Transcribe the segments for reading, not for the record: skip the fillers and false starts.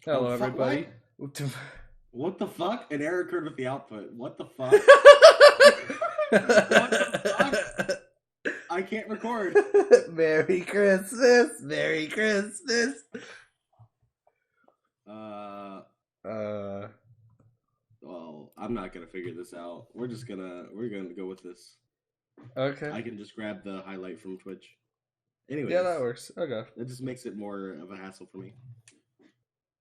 Hello, Oh, fuck, everybody. what the fuck? An error occurred with the output. What the fuck? What the fuck? I can't record. Merry Christmas! Merry Christmas! Well, I'm not gonna figure this out. We're gonna go with this. Okay. I can just grab the highlight from Twitch. Anyways, Yeah, that works. Okay. That just makes it more of a hassle for me.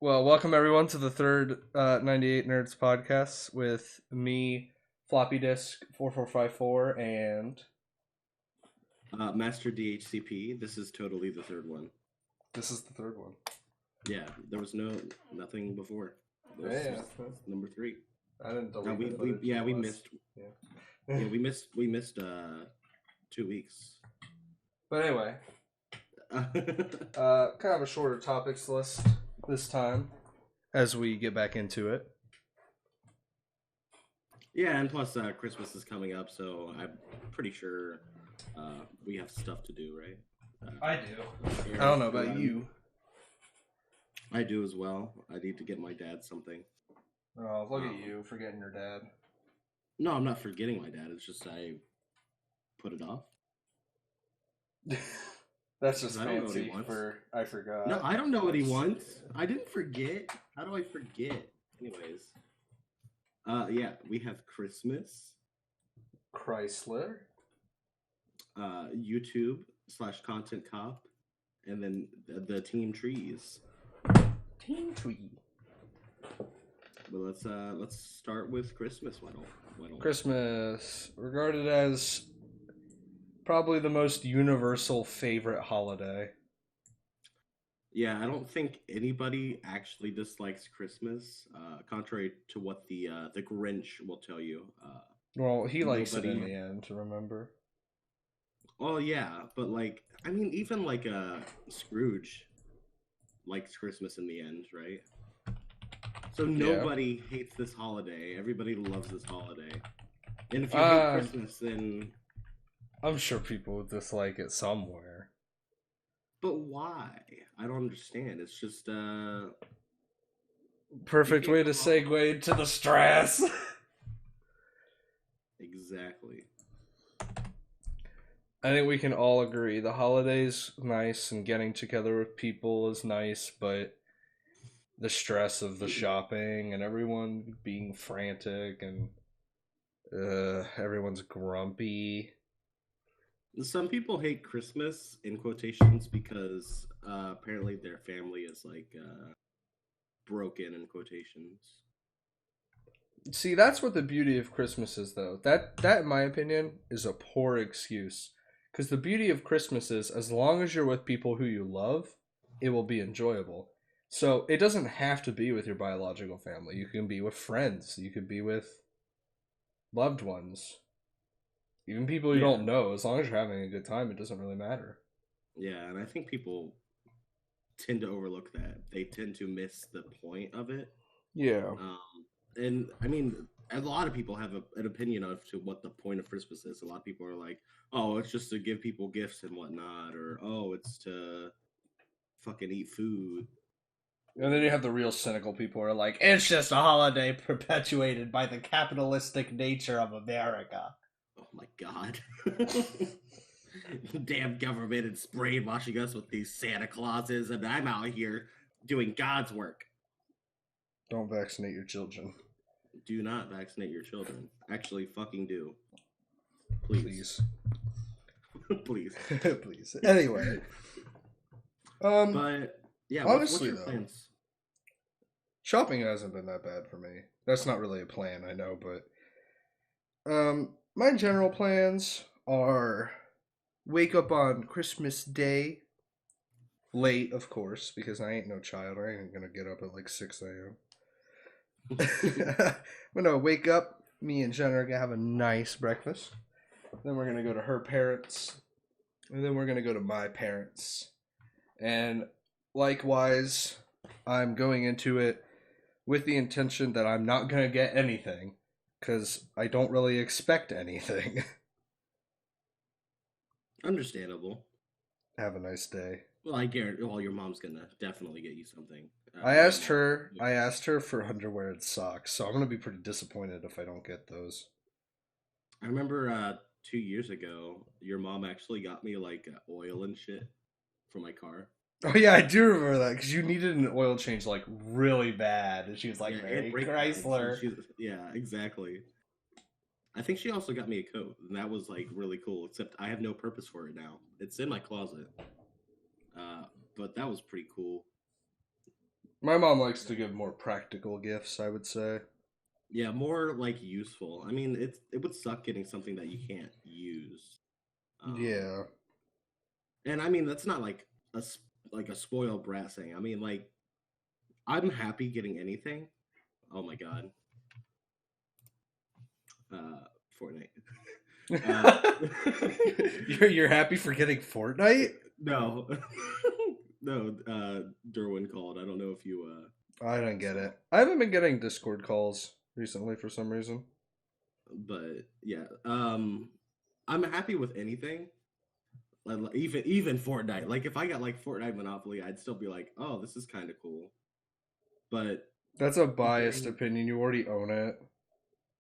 Well, welcome everyone to the third 98 Nerds podcast with me, Floppy Disk 4454, and Master DHCP. This is totally the third one. this is the third one. Yeah, there was nothing before. Yeah. Number 3. I didn't delete No, we missed. Yeah. Yeah, we missed 2 weeks. But anyway, kind of a shorter topics list this time as we get back into it. Yeah, and plus Christmas is coming up, so I'm pretty sure we have stuff to do, right? I do. I don't know about you. I do as well. I need to get my dad something. Oh, look at you forgetting your dad. No, I'm not forgetting my dad. It's just I put it off. That's just fancy for I forgot. No, I don't know what he wants. I didn't forget. How do I forget? Anyways. Yeah, we have Christmas. Chrysler. YouTube/Content Cop. And then the Team Trees. Team Tree. But let's start with Christmas. Why Christmas, regarded as probably the most universal favorite holiday. Yeah, I don't think anybody actually dislikes Christmas, contrary to what the Grinch will tell you. Well, he likes it in the end, remember? Oh yeah, but like, I mean, even like Scrooge likes Christmas in the end, right? So nobody hates this holiday. Everybody loves this holiday. And if you hate Christmas, then I'm sure people would dislike it somewhere. But why? I don't understand. It's just perfect way to segue into the stress. Exactly. I think we can all agree the holiday's nice and getting together with people is nice, but the stress of the shopping and everyone being frantic and everyone's grumpy. Some people hate Christmas in quotations because apparently their family is like broken in quotations. See, that's what the beauty of Christmas is, though. That in my opinion, is a poor excuse. Because the beauty of Christmas is, as long as you're with people who you love, it will be enjoyable. So it doesn't have to be with your biological family. You can be with friends. You could be with loved ones. Even people you don't know. As long as you're having a good time, it doesn't really matter. Yeah, and I think people tend to overlook that. They tend to miss the point of it. Yeah. And I mean, a lot of people have an opinion of to what the point of Christmas is. A lot of people are like, "Oh, it's just to give people gifts and whatnot," or "Oh, it's to fucking eat food." And then you have the real cynical people who are like, "It's just a holiday perpetuated by the capitalistic nature of America." Oh my god. Damn government and brainwashing us with these Santa Clauses, and I'm out here doing God's work. Don't vaccinate your children. Do not vaccinate your children. Actually, fucking do. Please. Please. Please. Anyway. But, yeah, honestly, what's your plans? Shopping hasn't been that bad for me. That's not really a plan, I know, but my general plans are wake up on Christmas Day, late, of course, because I ain't no child. I ain't gonna get up at like 6 a.m. I'm gonna wake up. Me and Jen are gonna have a nice breakfast. Then we're gonna go to her parents, and then we're gonna go to my parents. And likewise, I'm going into it with the intention that I'm not gonna get anything, because I don't really expect anything. Understandable. Have a nice day. Well, I guarantee. Well, your mom's gonna definitely get you something. I My asked mom. her. I asked her for underwear and socks, so I'm gonna be pretty disappointed if I don't get those. I remember 2 years ago, your mom actually got me like oil and shit for my car. Oh yeah, I do remember that because you needed an oil change like really bad, and she was Yeah, like, and "Merry brake pads. Chrysler." Yeah, exactly. I think she also got me a coat, and that was like really cool. Except I have no purpose for it now. It's in my closet. Uh, but that was pretty cool. My mom likes to give more practical gifts, I would say. Yeah, more like useful. I mean, it would suck getting something that you can't use. Um, Yeah. and I mean that's not like like a spoiled brat saying. I mean like I'm happy getting anything. Oh my god, Fortnite. Uh, you're happy for getting Fortnite? no, no. Derwin called. I don't know if you I don't get saw, it. I haven't been getting Discord calls recently for some reason. but yeah. I'm happy with anything. Even Fortnite. Like if I got like Fortnite Monopoly, I'd still be like, oh, this is kind of cool. But That's a biased getting opinion. You already own it.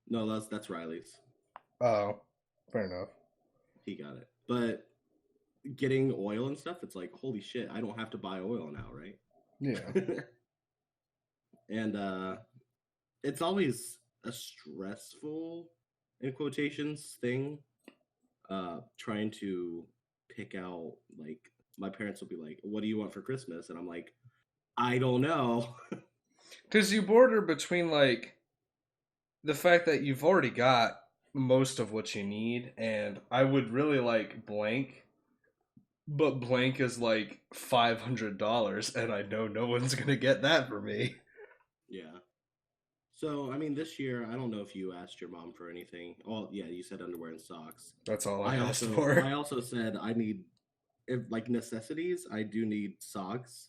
no, that's Riley's. Oh, fair enough. He got it. But getting oil and stuff, it's like, holy shit, I don't have to buy oil now, Yeah. right? And it's always a stressful, in quotations, thing. Trying to pick out, like, my parents will be like, what do you want for Christmas? And I'm like, I don't know. Because you border between, like, the fact that you've already got most of what you need, and I would really like blank, but blank is like $500, and I know no one's going to get that for me. Yeah. So, I mean, this year, I don't know if you asked your mom for anything. Oh, yeah, you said underwear and socks. That's all I I asked also, for. I also said I need, if like necessities, I do need socks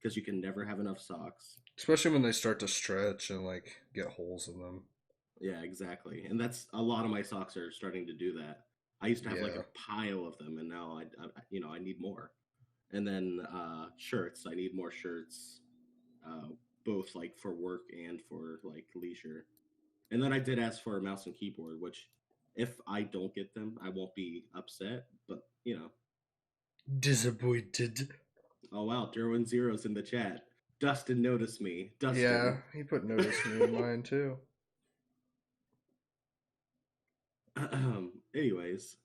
because you can never have enough socks. Especially when they start to stretch and, like, get holes in them. Yeah, exactly. And that's a lot of my socks are starting to do that. I used to have like Yeah. a pile of them, and now I need more. And then shirts, I need more shirts, uh, both like for work and for like leisure. And then I did ask for a mouse and keyboard, which if I don't get them, I won't be upset. But Disappointed. oh wow, Derwin Zero's in the chat. Dustin noticed me. Yeah, Dustin. he put notice me in mine too. Anyways,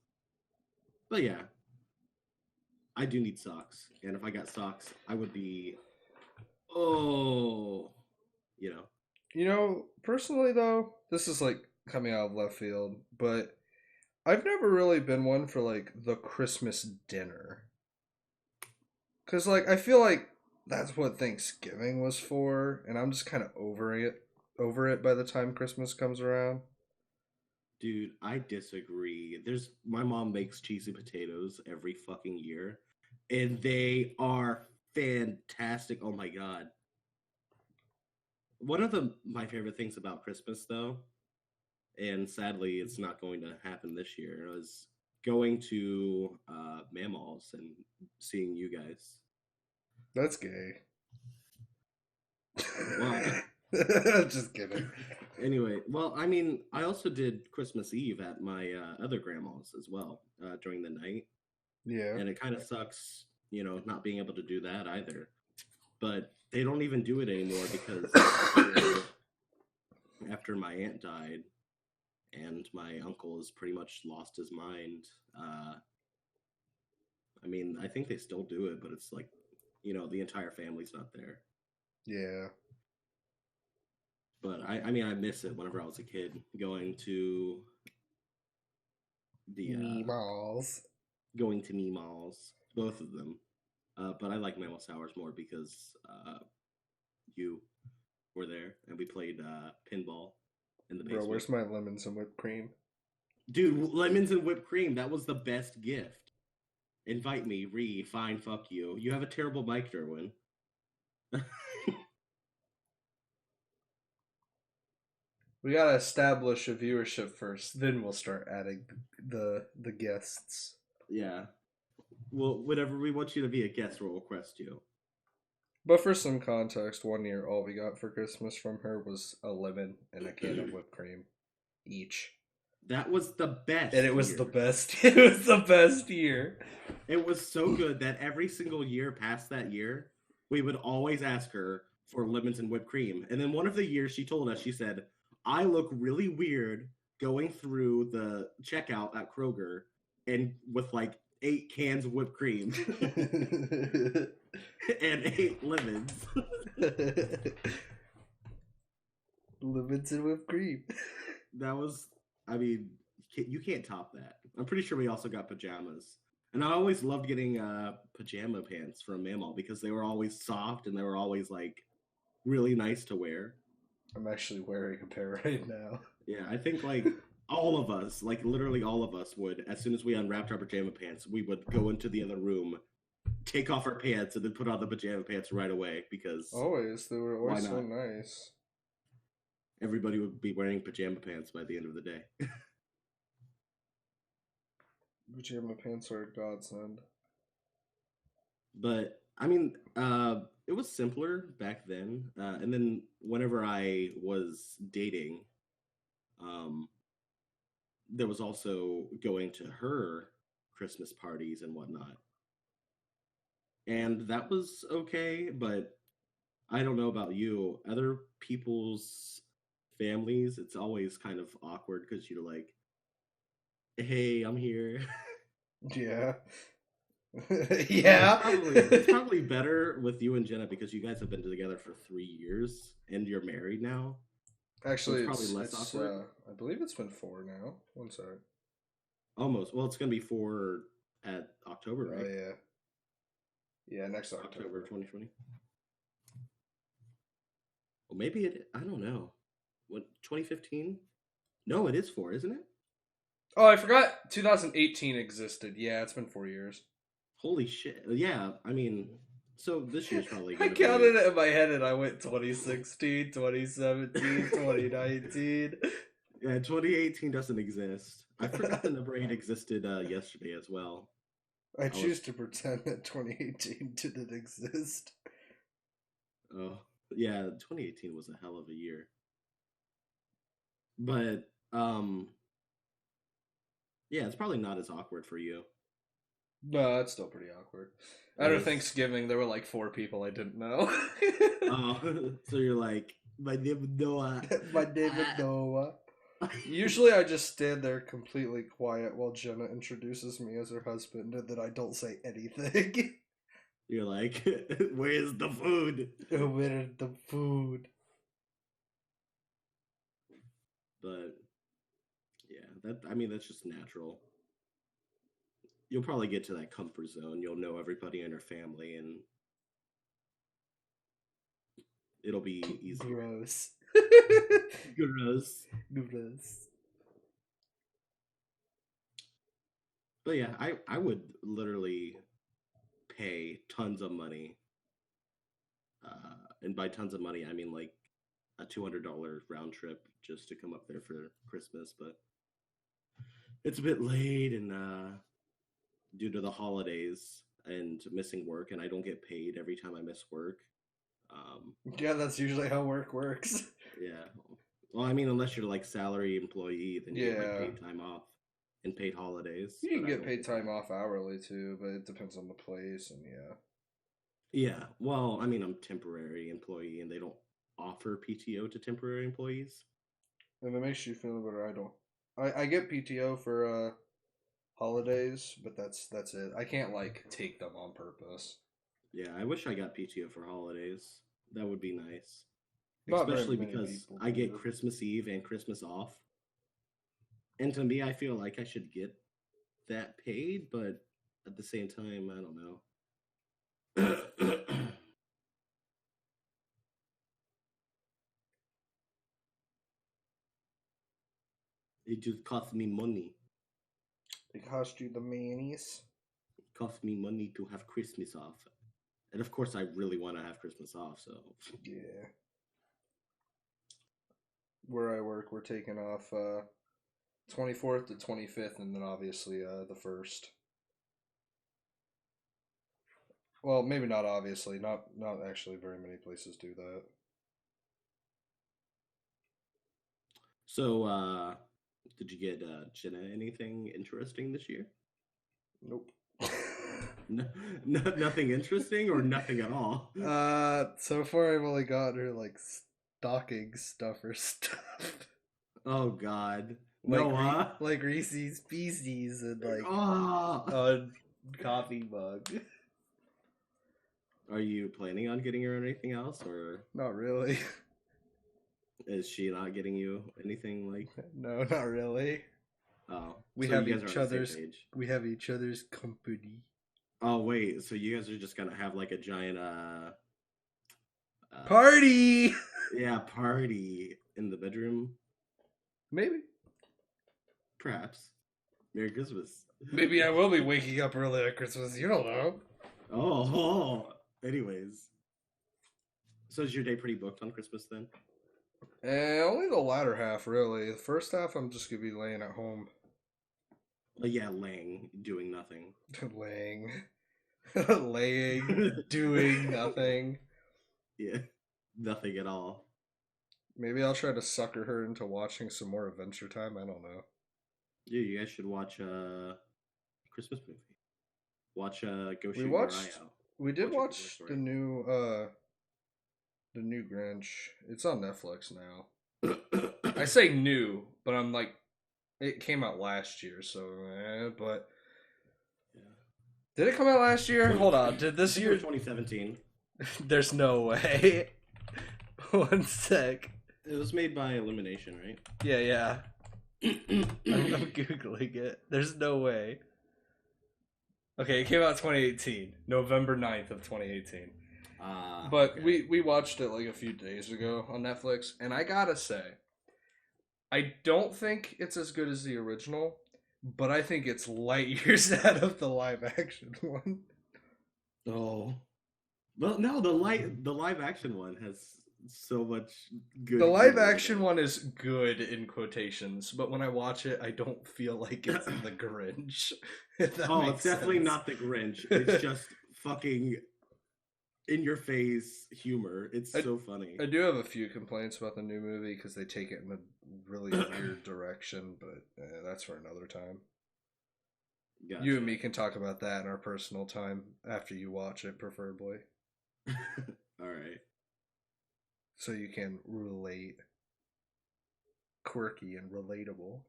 but yeah, I do need socks, and if I got socks, I would be oh, you know, Personally though, this is like coming out of left field, but I've never really been one for like the Christmas dinner. Cause like I feel like that's what Thanksgiving was for, and I'm just kind of over it by the time Christmas comes around. dude, I disagree. There's my mom makes cheesy potatoes every fucking year, and they are fantastic. Oh my god. One of the my favorite things about Christmas though, and sadly it's not going to happen this year, was going to Mammals and seeing you guys. That's gay. Well, Just kidding. anyway, well, I mean, I also did Christmas Eve at my other grandma's as well during the night, Yeah. and it kind of sucks, not being able to do that either. But they don't even do it anymore because after my aunt died and my uncle has pretty much lost his mind. I mean, I think they still do it, but it's like, the entire family's not there. Yeah. But I mean, I miss it whenever I was a kid, going to the Meatballs. going to Meemaws, both of them. But I like Mammal Sours more because you were there and we played pinball in the Bro, basement. where's my lemons and whipped cream? Dude, lemons and whipped cream, that was the best gift. Invite me, fine, fuck you. You have a terrible mic, Derwin. We gotta establish a viewership first, then we'll start adding the guests. Yeah. Well, whenever we want you to be a guest, we'll request you. But for some context, one year all we got for Christmas from her was a lemon and a can of whipped cream each. That was the And best it was year. the best. It was the best year. It was so good that every single year past that year, we would always ask her for lemons and whipped cream. And then one of the years she told us, she said, I look really weird going through the checkout at Kroger and with like 8 cans of whipped cream and 8 lemons. Lemons and whipped cream. That was, I mean, you can't top that. I'm pretty sure we also got pajamas. And I always loved getting pajama pants from Mammal because they were always soft and they were always like really nice to wear. I'm actually wearing a pair right now. Yeah, I think like all of us, like literally all of us would, as soon as we unwrapped our pajama pants, we would go into the other room, take off our pants, and then put on the pajama pants right away because Always. They were why always so not? nice. Everybody would be wearing pajama pants by the end of the day. Pajama pants are a godsend. But I mean, it was simpler back then. And then whenever I was dating, um, there was also going to her Christmas parties and whatnot. And that was okay, but I don't know about you. Other people's families, it's always kind of awkward because you're like, hey, I'm here. Yeah. Well, Yeah. it's probably better with you and Jenna because you guys have been together for 3 years and you're married now. So Actually, it's probably less it's awkward. I believe it's been 4 now. One sec. Almost. Well, it's gonna be 4 at October, Oh right? yeah. Yeah, next October October. 2020. Well, maybe it. I don't know. What 2015? No, it is 4, isn't it? Oh, I forgot 2018 existed. Yeah, it's been 4 years. Holy shit! Yeah, I mean, so this year's probably I gonna counted be. it in my head and I went 2016, 2017, 2019. Yeah, 2018 doesn't exist. I forgot the number 8 existed yesterday as well. I I was choose to pretend that 2018 didn't exist. Oh, yeah, 2018 was a hell of a year. But yeah, it's probably not as awkward for you. No, that's still pretty awkward. It At our is. Thanksgiving, there were like 4 people I didn't know. Oh, so you're like, my name is Noah. My name is Noah. Usually, I just stand there completely quiet while Jenna introduces me as her husband, and then I don't say anything. You're like, where's the food? Where is the food? But yeah, that I mean that's just natural. You'll probably get to that comfort zone. You'll know everybody in your family, and it'll be easier. Gross. Gross. Gross. But yeah, I would literally pay tons of money, and by tons of money I mean like a $200 round trip just to come up there for Christmas. But it's a bit late, and due to the holidays and missing work, and I don't get paid every time I miss work. Yeah, that's usually how work works. Yeah. Well, I mean, unless you're like salary employee, then you get like Yeah. paid time off and paid holidays. You can But I get don't paid get that. time off hourly too, but it depends on the place and yeah. Yeah. Well, I mean, I'm temporary employee, and they don't offer PTO to temporary employees. If it makes you feel better, I don't. I get PTO for holidays, but that's it. I can't like take them on purpose. Yeah, I wish I got PTO for holidays. That would be nice. Not very Especially many because people I get do. Christmas Eve and Christmas off. And to me, I feel like I should get that paid, but at the same time, I don't know. It just costs me money. It cost you the manies. It costs me money to have Christmas off. And of course, I really want to have Christmas off, so. Yeah. Where I work, we're taking off 24th to 25th, and then obviously the first. Well, maybe not obviously. Not actually very many places do that. So, did you get Jenna anything interesting this year? Nope. No, nothing interesting or nothing at all. So far I've only got her like stocking stuffer stuff. Oh God, like Noah. like Reese's Pieces and like Oh. a coffee mug. Are you planning on getting her anything else, or Not really. is she not getting you anything like? No, not really. Oh, We so have you guys are each on the same other's page. we have each other's company. Oh wait, so you guys are just gonna have like a giant Party. yeah, party in the bedroom? Maybe. Perhaps. Merry Christmas. Maybe I will be waking up early at Christmas. You don't know. Oh, anyways. So is your day pretty booked on Christmas then? Only the latter half, really. The first half, I'm just gonna be laying at home, Yeah, laying, doing nothing. laying, laying, doing nothing. Yeah, nothing at all. Maybe I'll try to sucker her into watching some more Adventure Time. I don't know. Yeah, you guys should watch a Christmas movie. Watch Go Shoot We Your Eye watched. Out. We did Watch A Christmas watch Story. the new Grinch. It's on Netflix now. I say new, but I'm like, it came out last year, so but Yeah. did it come out last year? Hold on, did this This year year? 2017. There's no way. One sec. It was made by Illumination, right? Yeah. I'm googling it. There's no way. Okay, it came out 2018, November 9th of 2018. But okay. we watched it like a few days ago on Netflix, and I gotta say, I don't think it's as good as the original, but I think it's light years out of the live action one. Oh. Well, no, the live action one has so much good. The live humor in action it. one is good in quotations, but when I watch it, I don't feel like it's the Grinch. If that Oh, makes it's definitely sense. not the Grinch. It's just fucking in your face humor. It's I- so funny. I do have a few complaints about the new movie because they take it in a really weird direction, but that's for another time. Gotcha. You and me can talk about that in our personal time after you watch it, preferably, All right. so you can relate. Quirky and relatable.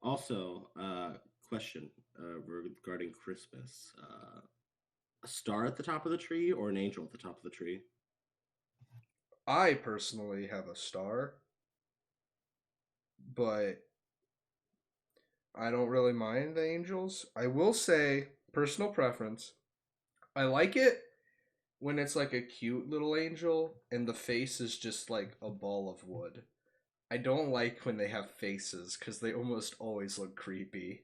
Also, question regarding Christmas: a star at the top of the tree or an angel at the top of the tree? I personally have a star, but I don't really mind the angels. I will say, personal preference, I like it when it's like a cute little angel and the face is just like a ball of wood. I don't like when they have faces because they almost always look creepy.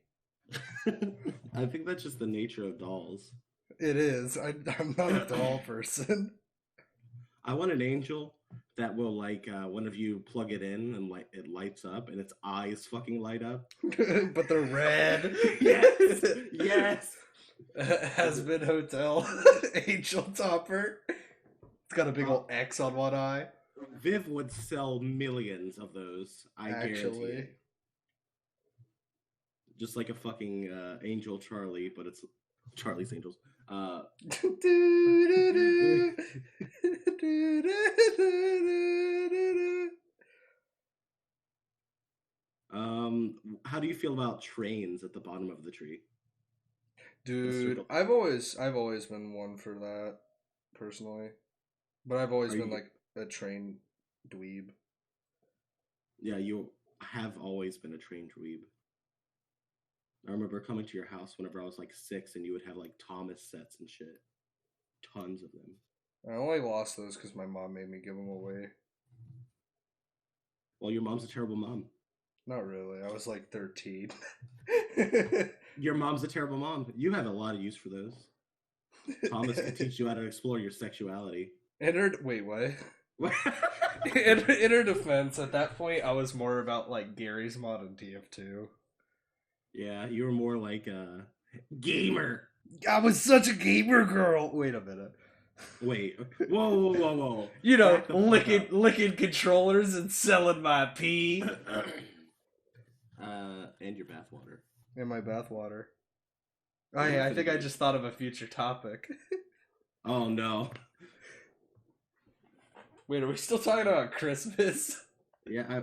I think that's just the nature of dolls. It is. I'm not a doll person. I want an angel that will like one of you plug it in and like it lights up and its eyes fucking light up. But they're red. Yes, yes. Has been Hotel Angel Topper. It's got a big old X on one eye. Viv would sell millions of those. I guarantee Actually. it. Just like a fucking Angel Charlie, but it's Charlie's Angels. How do you feel about trains at the bottom of the tree? Dude, I've always been one for that, personally. But I've always been like a train dweeb. Yeah, you have always been a train dweeb. I remember coming to your house whenever I was like 6 and you would have like Thomas sets and shit. Tons of them. I only lost those because my mom made me give them away. Well, your mom's a terrible mom. Not really. I was like 13. Your mom's a terrible mom. You have a lot of use for those. Thomas can teach you how to explore your sexuality. Wait, what? In her defense, at that point, I was more about like Gary's Mod and TF2. Yeah, you were more like a gamer. I was such a gamer girl. Wait a minute. Wait, whoa. You know, Back the fuck licking controllers and selling my pee. up. And your bathwater. In my bathwater. Oh yeah, I think I just thought of a future topic. Oh no. Wait, are we still talking about Christmas? Yeah,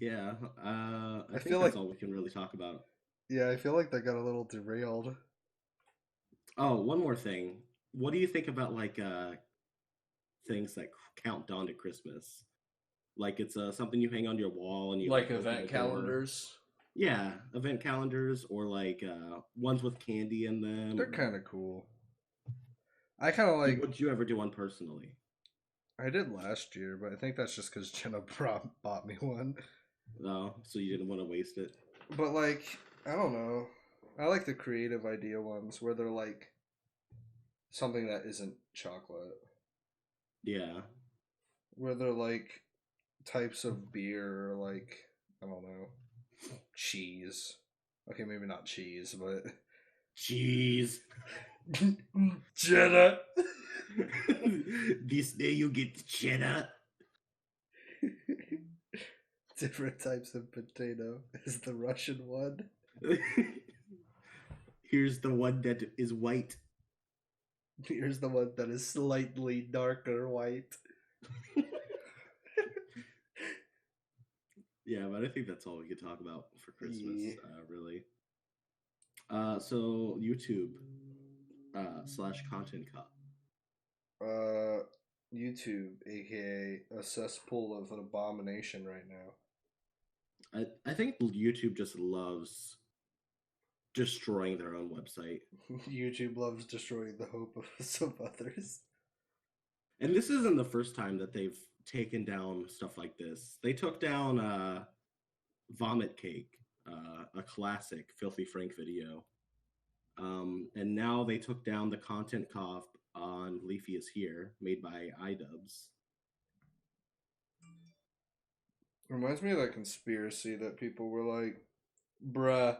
yeah. I think feel that's like- all we can really talk about. Yeah, I feel like that got a little derailed. Oh, one more thing. What do you think about like things that count down to Christmas? Like it's something you hang on your wall and you Like open event the door. calendars? Yeah, event calendars or like ones with candy in them. They're kind of cool. I kind of like. What'd you ever do one personally? I did last year, but I think that's just because Jenna bought me one. Oh, so you didn't want to waste it. But like, I don't know. I like the creative idea ones where they're like something that isn't chocolate. Yeah. Where they're like types of beer or like, I don't know, cheese. Okay, maybe not cheese, but Cheese. Jenna. This day you get cheddar. Different types of potato is the Russian one. Here's the one that is white. Here's the one that is slightly darker white. Yeah, but I think that's all we could talk about for Christmas, Yeah. really. So YouTube / Content Cop. YouTube, aka a cesspool of an abomination right now. I think YouTube just loves destroying their own website. YouTube loves destroying the hope of some others. And this isn't the first time that they've taken down stuff like this. They took down Vomit Cake, a classic Filthy Frank video. And now they took down the Content Cop on Leafy is Here, made by iDubbbz. Reminds me of that conspiracy that people were like, bruh,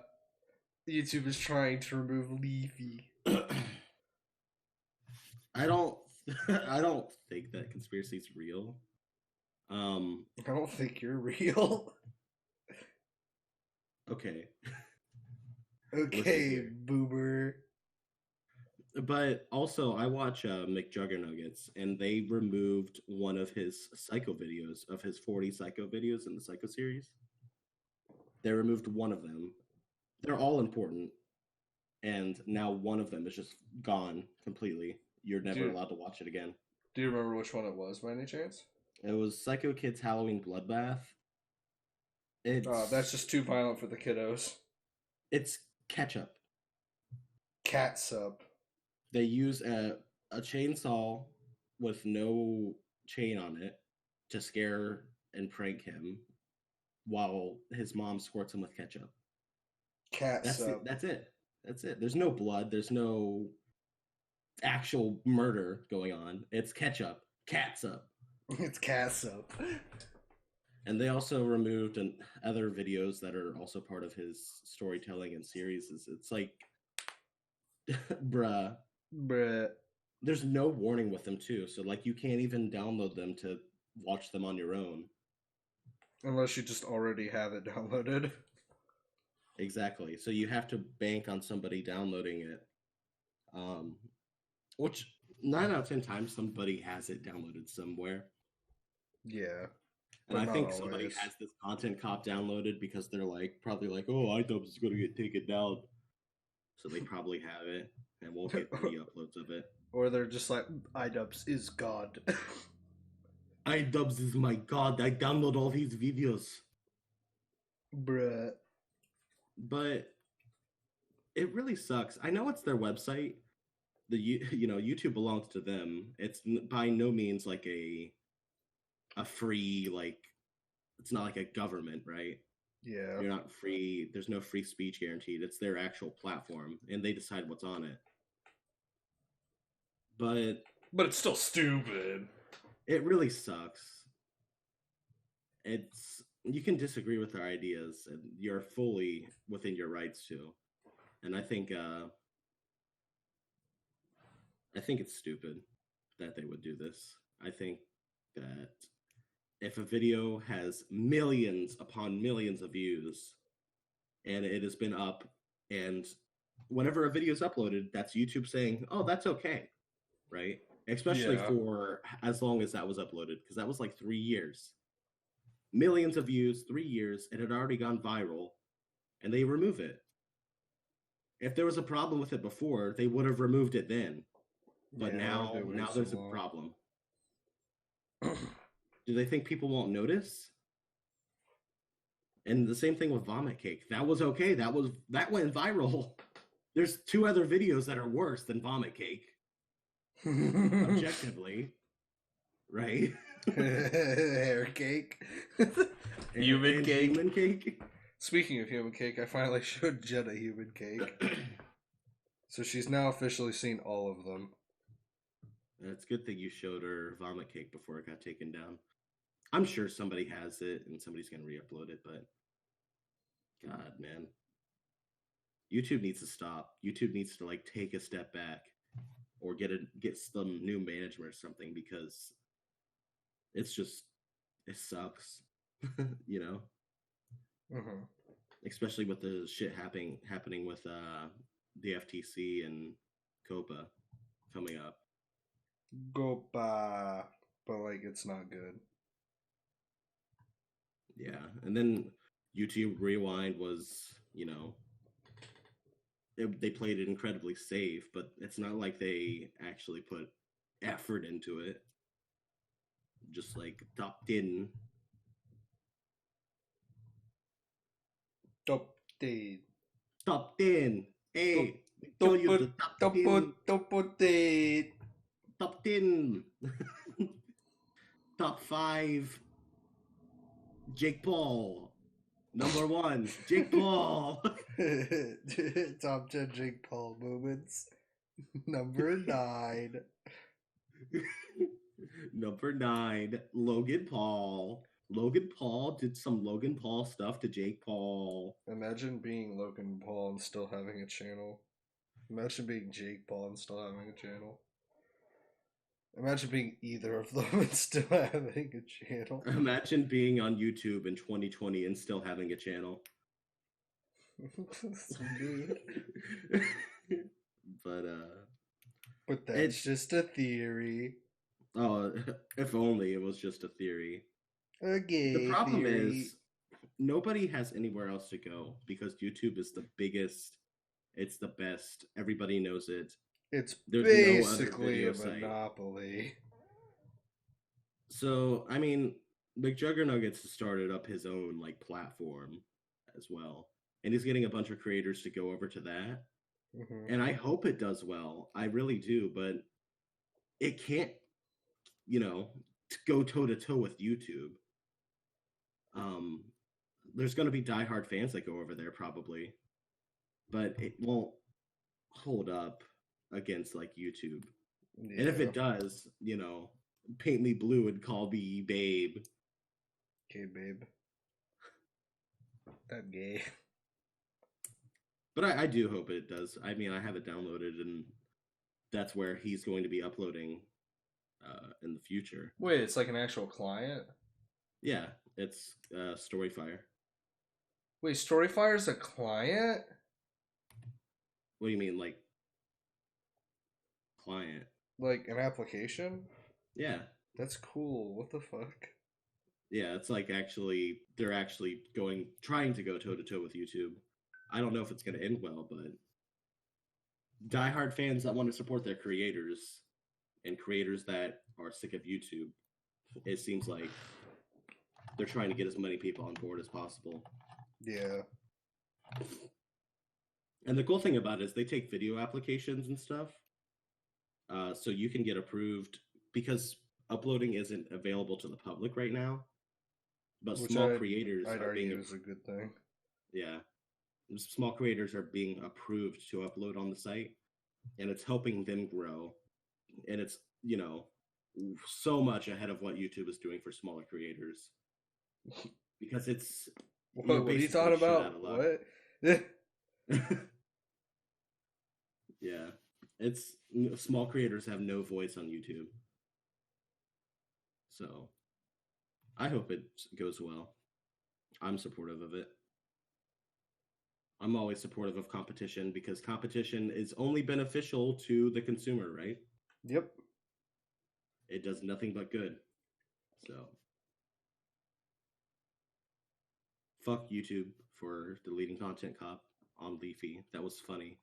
YouTube is trying to remove Leafy. I don't I don't think that conspiracy is real. I don't think you're real. Okay. Okay, here. boomer. But also, I watch McJuggernuggets, and they removed one of his Psycho videos, of his 40 Psycho videos in the Psycho series. They removed one of them. They're all important, and now one of them is just gone completely. You're never Dude. allowed to watch it again. Do you remember which one it was by any chance? It was Psycho Kids Halloween Bloodbath. That's just too violent for the kiddos. It's ketchup. Catsup. They use a chainsaw with no chain on it to scare and prank him while his mom squirts him with ketchup. Catsup. That's it. That's it. There's no blood. There's no actual murder going on. It's ketchup. Catsup. It's catsup. And they also removed other videos that are also part of his storytelling and series. It's like, bruh. Bruh. There's no warning with them too, so like you can't even download them to watch them on your own. Unless you just already have it downloaded. Exactly. So you have to bank on somebody downloading it. Which 9 out of 10 times somebody has it downloaded somewhere. Yeah. And But I not think somebody always. has this Content Cop downloaded because they're probably like, oh, iDubbbz is going to get taken down. So they probably have it and won't get re-uploads of it. Or they're just like, iDubbbz is God. iDubbbz is my god. I download all these videos. Bruh. But it really sucks. I know it's their website. YouTube belongs to them. It's by no means like a free, like, it's not like a government, right? Yeah. You're not free. There's no free speech guaranteed. It's their actual platform, and they decide what's on it. But it's still stupid. it really sucks. You can disagree with their ideas, and you're fully within your rights to. And I think I think it's stupid that they would do this. I think that if a video has millions upon millions of views and it has been up, and whenever a video is uploaded, that's YouTube saying, "Oh, that's okay," right? Especially Yeah. for as long as that was uploaded, because that was like 3 years, millions of views, 3 years, it had already gone viral, and they remove it. If there was a problem with it before, they would have removed it then. But Yeah, why would they now wait there's so a long? problem. Do they think people won't notice? And the same thing with Vomit Cake. That was okay. That went viral. There's 2 other videos that are worse than Vomit Cake, objectively, right? Hair cake. Human cake. Human cake. Speaking of human cake, I finally showed Jenna human cake. So she's now officially seen all of them. It's good that you showed her Vomit Cake before it got taken down. I'm sure somebody has it and somebody's gonna re-upload it, but God, man. YouTube needs to stop. YouTube needs to like take a step back or get some new management or something, because it's just, it sucks. You know? Mm-hmm. Especially with the shit happening with the FTC and COPA coming up. Gopa. But like it's not good. Yeah. And then YouTube Rewind was, you know, they played it incredibly safe, but it's not like they actually put effort into it. Just like topped in. Topped in. Hey, show you the topped in. Topped in. Top 5. Jake Paul. Number 1, Jake Paul. Top 10 Jake Paul moments. Number 9. Number 9, Logan Paul. Logan Paul did some Logan Paul stuff to Jake Paul. Imagine being Logan Paul and still having a channel. Imagine being Jake Paul and still having a channel. Imagine being either of them and still having a channel. Imagine being on YouTube in 2020 and still having a channel. But that's it's just a theory. Oh, if only it was just a theory. Okay. The problem is nobody has anywhere else to go because YouTube is the biggest. It's the best. Everybody knows it. It's There's basically no a monopoly. So, I mean, McJuggernuggets started up his own like platform as well, and he's getting a bunch of creators to go over to that. Mm-hmm. And I hope it does well. I really do, but it can't, you know, go toe to toe with YouTube. There's going to be diehard fans that go over there probably, but it won't hold up against like YouTube. Yeah. And if it does, you know, paint me blue and call me babe. Okay, babe. That gay. But I do hope it does. I mean, I have it downloaded, and that's where he's going to be uploading in the future. Wait, it's like an actual client? Yeah, it's Storyfire. Wait, Storyfire's a client? What do you mean, like client? Like an application? Yeah. That's cool. What the fuck? Yeah, it's like they're actually trying to go toe to toe with YouTube. I don't know if it's going to end well, but diehard fans that want to support their creators and creators that are sick of YouTube, it seems like they're trying to get as many people on board as possible. Yeah. And the cool thing about it is they take video applications and stuff, so you can get approved, because uploading isn't available to the public right now. But small creators are being is a good thing. Yeah. Small creators are being approved to upload on the site, and it's helping them grow. And it's, you know, so much ahead of what YouTube is doing for smaller creators. Because it's... What are you talking about? What? Yeah. It's small creators have no voice on YouTube. So I hope it goes well. I'm supportive of it. I'm always supportive of competition because competition is only beneficial to the consumer, right? Yep. It does nothing but good. So fuck YouTube for deleting Content Cop on Leafy. That was funny.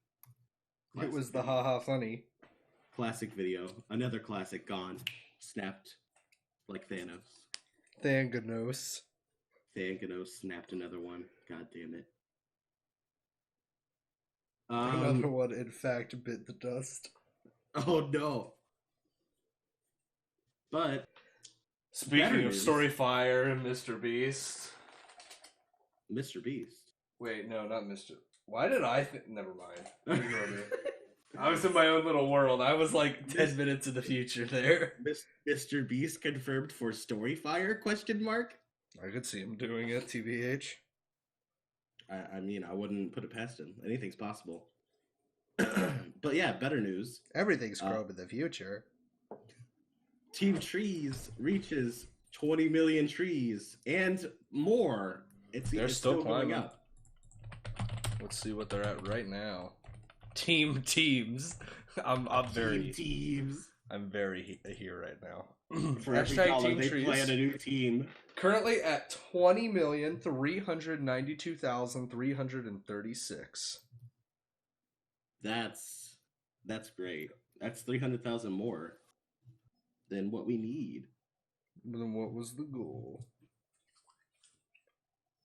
It was the video. haha funny. Classic video. Another classic gone. Snapped like Thanos. Thanos. Thanos snapped another one. God damn it. Another one, in fact, bit the dust. Oh no. But speaking of Storyfire and Mr. Beast. Mr. Beast. Wait, no, not Mr. Why did I think? Never mind. I was in my own little world. I was like 10 minutes in the future there. Mr. Beast confirmed for Storyfire? Question mark. I could see him doing it, TBH. I mean, I wouldn't put it past him. Anything's possible. But yeah, better news. Everything's grown in the future. Team Trees reaches 20 million trees and more. They're still going up. Let's see what they're at right now. Teams. I'm very teams. I'm very here right now. For every dollar they plan a new team. Currently at 20,392,336. That's great. That's 300,000 more than what we need. Then what was the goal?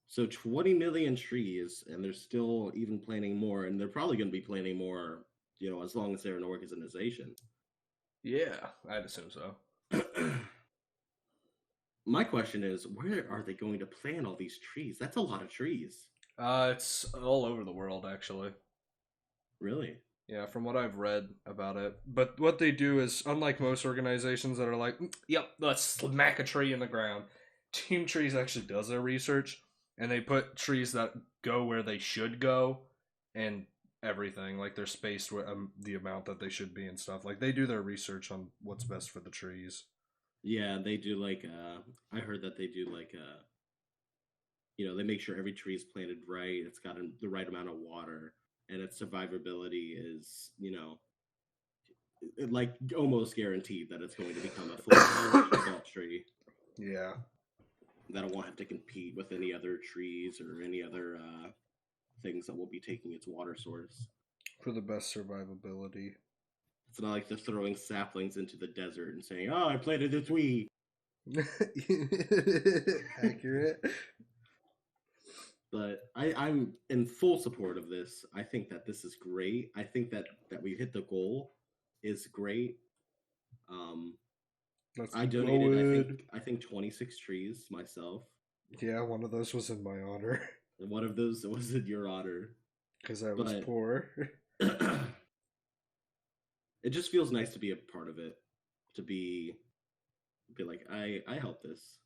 So 20 million trees, and they're still even planning more, and they're probably going to be planning more, as long as they're an organization. Yeah, I'd assume so. My question is, where are they going to plant all these trees? That's a lot of trees. It's all over the world, actually. Really? Yeah, from what I've read about it. But what they do is, unlike most organizations that are like, yep, let's smack a tree in the ground, Team Trees actually does their research, and they put trees that go where they should go, and everything. Like, they're spaced with the amount that they should be and stuff. Like, they do their research on what's best for the trees. Yeah, they do, I heard that they do, they make sure every tree is planted right, it's got the right amount of water, and its survivability is, almost guaranteed that it's going to become a full adult tree. Yeah. That it won't have to compete with any other trees or any other things that will be taking its water source. For the best survivability. It's not like they're throwing saplings into the desert and saying, "Oh, I planted a tree." Accurate. But I'm in full support of this. I think that this is great. I think that we hit the goal is great. I donated, I think 26 trees myself. Yeah, one of those was in my honor. And one of those was in your honor. Because I was poor. It just feels nice to be a part of it. To be like, I helped this.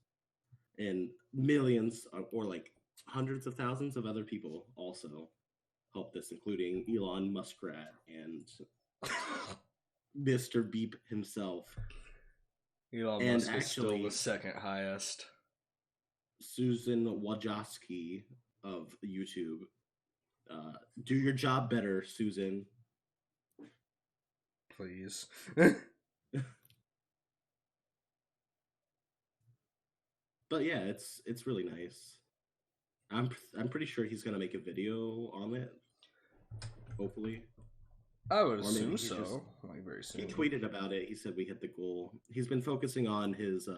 And millions, or hundreds of thousands of other people also helped this, including Elon Muskrat and Mr. Beep himself. Elon Musk is still the second highest. Susan Wojcicki of YouTube. Do your job better, Susan. Please. But yeah, it's really nice. I'm pretty sure he's gonna make a video on it. Hopefully. I would assume so. Very soon. He tweeted about it. He said we hit the goal. He's been focusing on his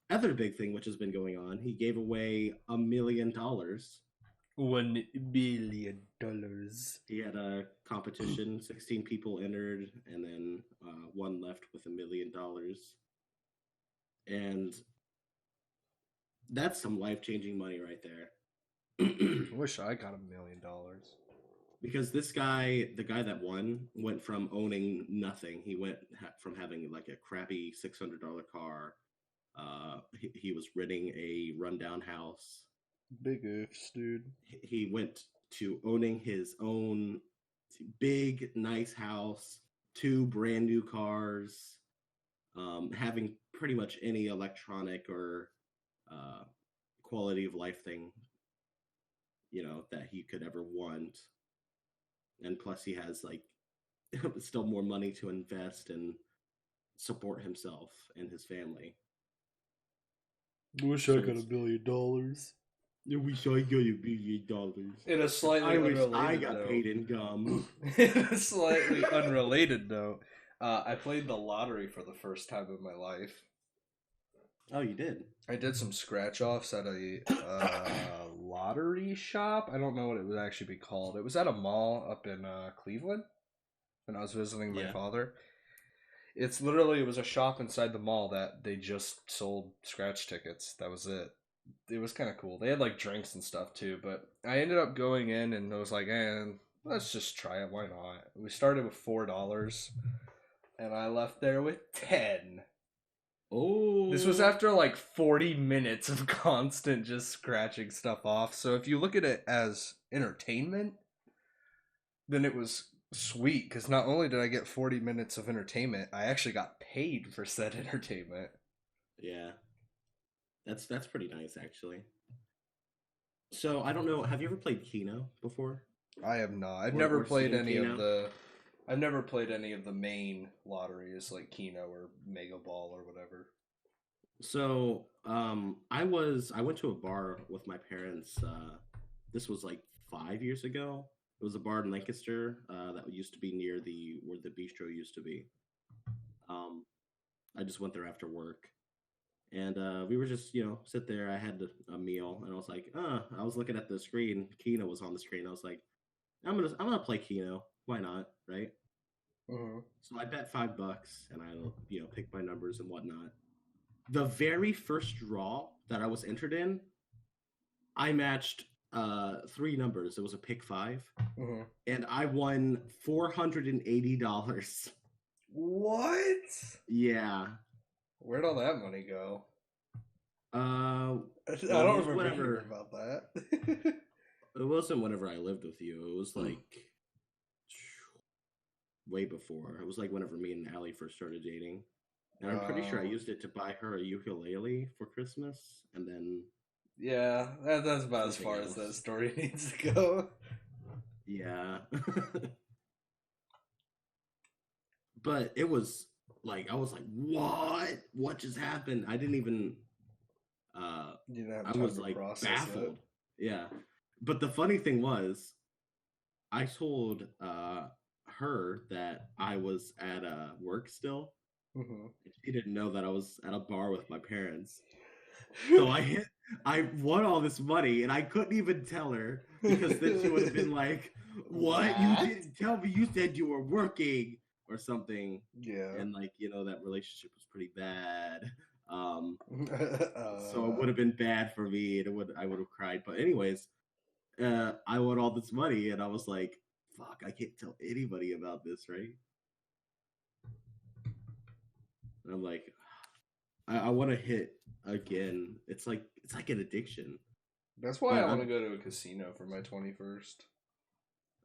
other big thing, which has been going on. He gave away $1 million. $1 billion. He had a competition. 16 people entered, and then one left with $1 million. And that's some life-changing money right there. I wish I got $1 million. Because this guy, the guy that won, went from owning nothing. He went from having a crappy $600 car. He was renting a rundown house. Big ifs, dude. He went to owning his own big, nice house 2 brand new cars, having pretty much any electronic or uh, quality of life thing, that he could ever want. And plus, he has like still more money to invest and support himself and his family. Wish So I got it's- $1 million. I wish I got $1 billion. In a slightly I wish unrelated I got note, paid in gum. in a slightly unrelated note, I played the lottery for the first time in my life. Oh, you did? I did some scratch offs at a lottery shop. I don't know what it would actually be called. It was at a mall up in Cleveland when I was visiting my Yeah. father. It was a shop inside the mall that they just sold scratch tickets. That was it. It was kind of cool. They had like drinks and stuff too, but I ended up going in and I was like, let's just try it. Why not? We started with $4 and I left there with 10. Oh. This was after like 40 minutes of constant just scratching stuff off. So if you look at it as entertainment, then it was sweet because not only did I get 40 minutes of entertainment, I actually got paid for said entertainment. Yeah. That's pretty nice, actually. So I don't know. Have you ever played Keno before? I have not. I've Or- never or played seen any Keno? of the. I've never played any of the main lotteries like Keno or Mega Ball or whatever. So I went to a bar with my parents. This was like 5 years ago. It was a bar in Lancaster that used to be near where the bistro used to be. I just went there after work. And we were just, sit there. I had a meal, and I was like, I was looking at the screen. Keno was on the screen. I was like, I'm gonna play Keno. Why not, right? Mm-hmm. So I bet $5, and I, pick my numbers and whatnot. The very first draw that I was entered in, I matched 3 numbers. It was a pick 5, Mm-hmm. and I won $480. What? Yeah. Where'd all that money go? I I it don't was remember whenever- hearing about that. It wasn't whenever I lived with you. It was like way before. It was like whenever me and Allie first started dating. And I'm pretty sure I used it to buy her a ukulele for Christmas, and then Yeah, that's about as Something far as else. that story needs to go. yeah. But it was like I was like, "What? What just happened?" I didn't even. You didn't have I time was to like process baffled. Yeah, but the funny thing was, I told her that I was at work still. it. Mm-hmm. She didn't know that I was at a bar with my parents. So I won all this money, and I couldn't even tell her because then she would have been like, "What? You didn't tell me. You said you were working or something." Yeah. And like that relationship was pretty bad. So it would have been bad for me, and I would have cried. But anyways, I won all this money, and I was like, "Fuck! I can't tell anybody about this, right?" And I'm like, I want to hit again. It's like an addiction. That's why But I want to I'm- go to a casino for my 21st.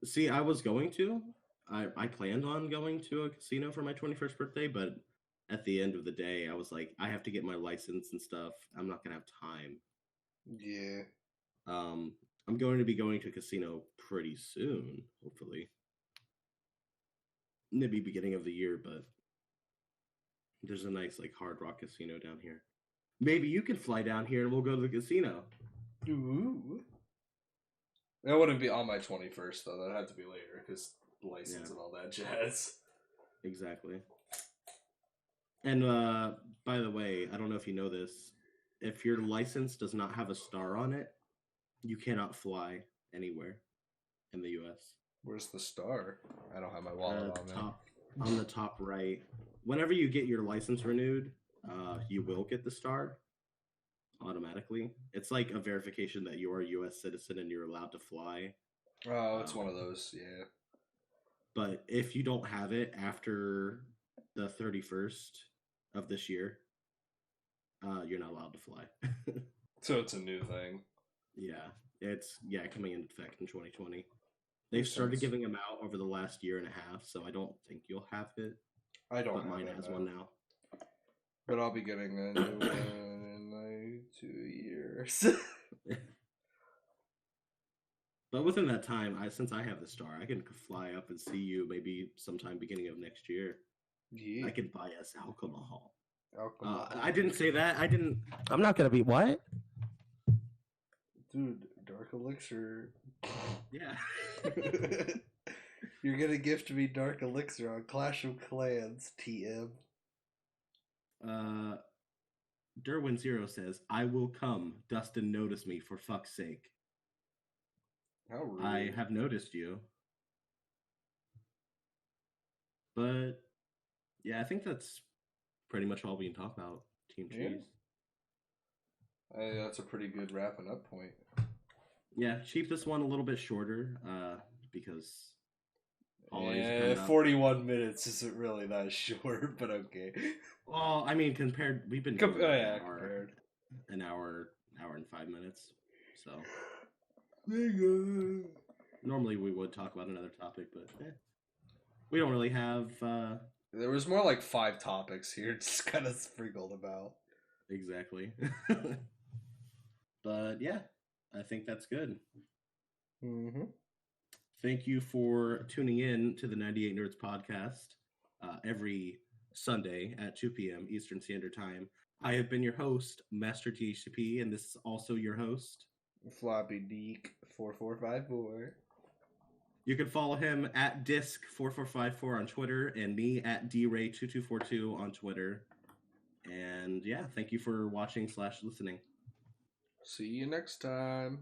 See, I was going to. I planned on going to a casino for my 21st birthday, but at the end of the day, I was like, I have to get my license and stuff. I'm not gonna have time. Yeah. I'm going to be going to a casino pretty soon, hopefully. Maybe beginning of the year, but there's a nice like Hard Rock casino down here. Maybe you can fly down here and we'll go to the casino. Ooh. That wouldn't be on my 21st, though. That'd have to be later, because license Yeah. and all that jazz. Exactly. And by the way, I don't know if you know this. If your license does not have a star on it, you cannot fly anywhere in the U.S. Where's the star? I don't have my wallet on me. On the top right. Whenever you get your license renewed, you will get the star automatically. It's like a verification that you're a U.S. citizen and you're allowed to fly. Oh, it's one of those, yeah. But if you don't have it after the 31st of this year, you're not allowed to fly. So it's a new thing. Yeah, it's coming into effect in 2020. They've Makes started sense. giving them out over the last year and a half, so I don't think you'll have it. I don't But have mine it, has no. one now. But I'll be getting a new one in like 2 years. But within that time, since I have the star, I can fly up and see you maybe sometime beginning of next year. Yeah. I can buy us alcohol. Alcohol. I didn't say that. I'm not gonna be what? Dude, Dark Elixir. Yeah. You're gonna gift me Dark Elixir on Clash of Clans, TM. Derwin Zero says, "I will come. Dustin, notice me for fuck's sake. How rude. I have noticed you." But yeah, I think that's pretty much all we can talk about. Team Yeah. Cheese. That's a pretty good wrapping up point. Yeah, keep this one a little bit shorter, because holidays are Yeah, coming up. 41 minutes isn't really that short, but okay. Well, I mean, we've been Oh doing yeah, compared. an hour and 5 minutes. So Nigga. normally we would talk about another topic, but we don't really have There was more like 5 topics here, just kind of sprinkled about. exactly. But yeah, I think that's good. Mm-hmm. Thank you for tuning in to the 98 Nerds podcast every Sunday at 2 p.m. Eastern Standard Time. I have been your host, Master THCP, and this is also your host, Floppy Deek 4454. You can follow him at Disc4454 on Twitter and me at DRay2242 on Twitter. And yeah, thank you for watching / listening. See you next time.